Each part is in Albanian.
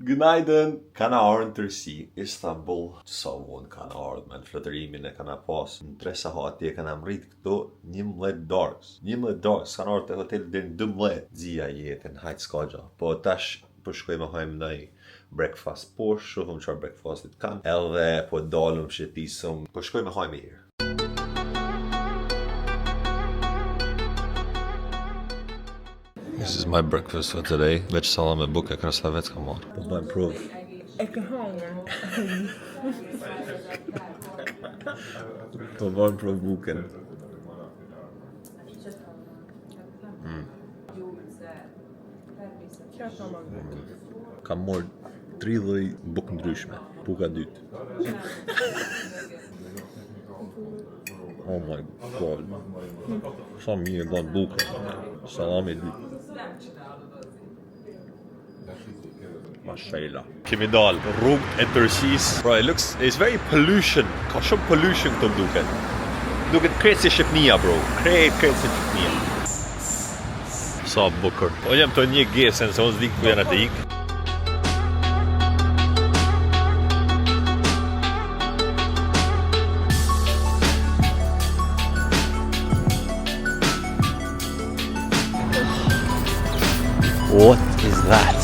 Günaydın. Kana ardhur në tërsi, Istanbul, sa vonë kana ardhur, me në flotërimin e kana pas, në 3 saha atje kana mrit këto 11 darks. 11 darks, kana ardhur te hoteli deri në 12. Dzia jetën, hajt s'ka gja. Po tash po shkoj me hajmë ndaj breakfast poshtë, shohëm çfarë breakfastit kanë. Edhe po dalëm shëtisëm, po shkoj me hajmë herë. This is my breakfast for today. Veç sallam me bukë e krastavec ka marrë. Po bëjmë provë. E ka hangër. Po bëjmë provë bukën. Qa ka më Kam marrë 3 lloj bukë ndryshme. Buka dytë. Oh my god. Sa mirë bën buka. Salami dytë. Mashallah. Kemi dal rrugë e tërësisë. Bro, it's very pollution. Ka shumë pollution këtu duket. Duket krejt si Shqipnia, bro. Krejt si Shqipnia. Sa bukur. Po jam të një gesen, se unë s'di ku janë atë ik. What is that?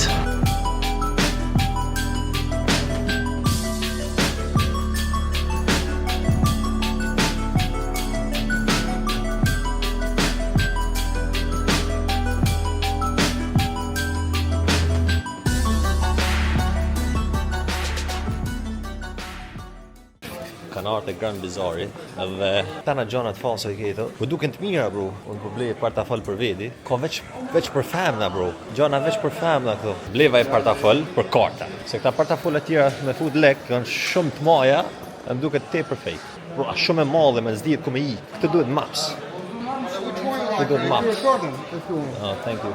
Kanarët e Grand Bizari, edhe tana gjanat falso i këto. Po duken të mira, bro. Unë po blej portafol për veti. Ka veç për femna, bro. Gjana veç për femna këto. Bleva e portafol për karta. Se këta portafola tjera me fut lek janë shumë të maja, e më duket tepër fake. Bro, a shumë e madhe me s'dihet ku me i. Këtë duhet maps. Këtë duhet maps. Oh, thank you.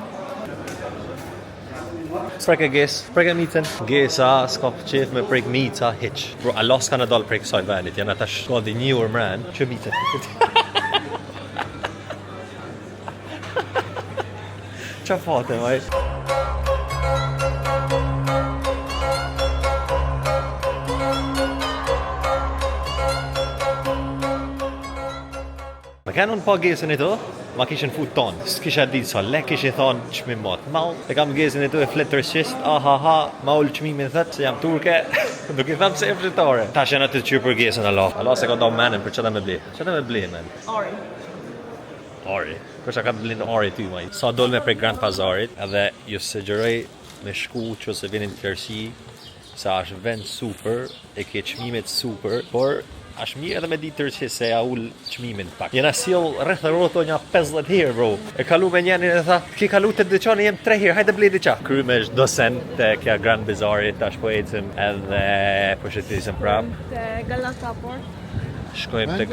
Spreke ges, spreke mitën. Gesa, s'ka qef me prek mita, hiq. Bro, Allah s'ka në dalë prek kësaj venit, janë ata shkodi një urë mren, që mitën. Qa fate, maj? Me kanë unë pa gesën e të, ma kishin fut tonë, s'kisha ditë sa lek kishin thonë qmim matë mal, e kam gesën e të e fletë tërësisht, ma ullë qmimin thëtë, se jam turke, nuk i thamë se e fletare. Ta shenë atë të qyrë për gesën Allah se ka do menin për qëta me ble. Qëta me ble, men? Ari. Kërsa ka të blinë Ari ty, maj. Sa dole me prej Grand Pazarit, edhe ju sugjeroj me shku që se vinin të tërsi, sa është vend super, e ke qmimet super, por është mirë edhe me ditë tërësi se ja ullë qmimin pak. Jena siel rreth e roto një 50 herë, bro. E kalu me njenin e tha, ki kalu të dëqani jem 3 herë, hajde blej diqa. Kry me shdo sen të kja Grand Bizarit, tash po ecim edhe po shëtisim prap. Të Galata Port. Shkojmë të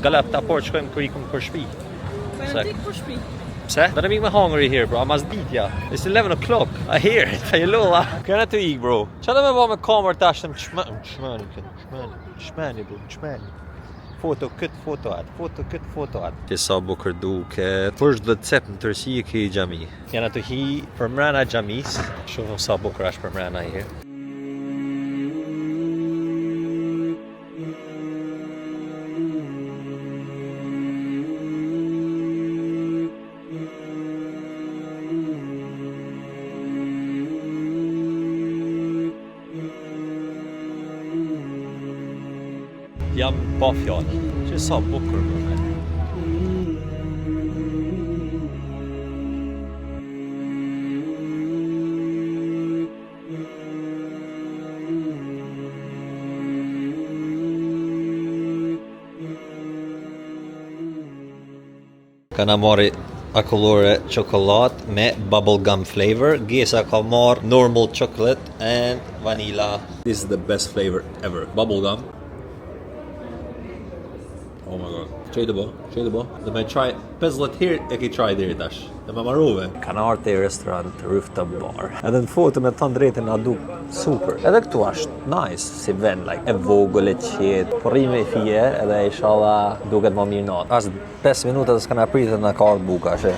Galata Port, shkojmë kër ikum për shpi. Po e në tikë për shpi. Pse? Da të mikë me hungry here, bro. Mas ditja. It's 11 o'clock. I hear it. Ta jellolla. Këna të ik, bro. Qa da me ba me kamer tash të Shmani, bro. Shmani. Foto këtë, foto atë. Foto këtë, foto atë. Kisa bukër duke. Përsh dhe të cep në tërsi e ki gjami. Jena të hi për mrena gjamis. Shumë sa bukër ashtë për mrena i here. Jam pa fjallë, që sa bukur për me. Kana marri akullore çokolat me bubblegum flavor. Gesa ka marrë normal chocolate and vanilla. This is the best flavor ever. Bubblegum. Oh my god. Qej të bo. Dhe me try 50 herë e ki try deri tash. Dhe me marrove. Kanë ardhur te restorant Rooftop Bar. Edhe në foto me thënë drejtën na duk super. Edhe këtu është nice si vend, like e vogël e qetë. Po rrim me fije edhe inshallah duket më mirë natë. As 5 minuta s'kana pritet na ka ardhur buka, she.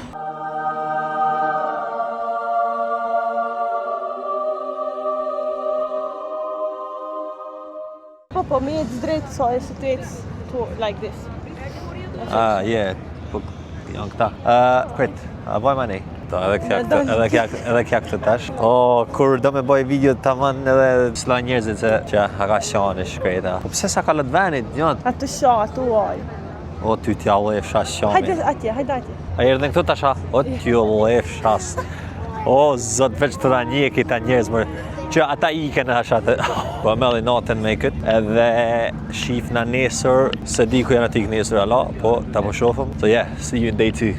Po, me ecë drejt sa e se të ecë like this. Yeah, po janë këta. Prit, a boj mani. Edhe kja këtë tash. Kur do me boj video tamam edhe s'la njerëzit që ka shane shkreta. Po pse sa ka lët venit, njën? Atë sha, atë uaj. O, ty t'ja lefsha shame. Hajde atje. A erdhen këtu tasha? O, t'ju lefshas. O, zot, veç të da një këta njerëz, mërë. Që ata ike në hashatë. Po melli natën me këtë, edhe shif në nesër, se di ku janë atik nesër ala, po ta po shofëm. So yeah, see you in day 2.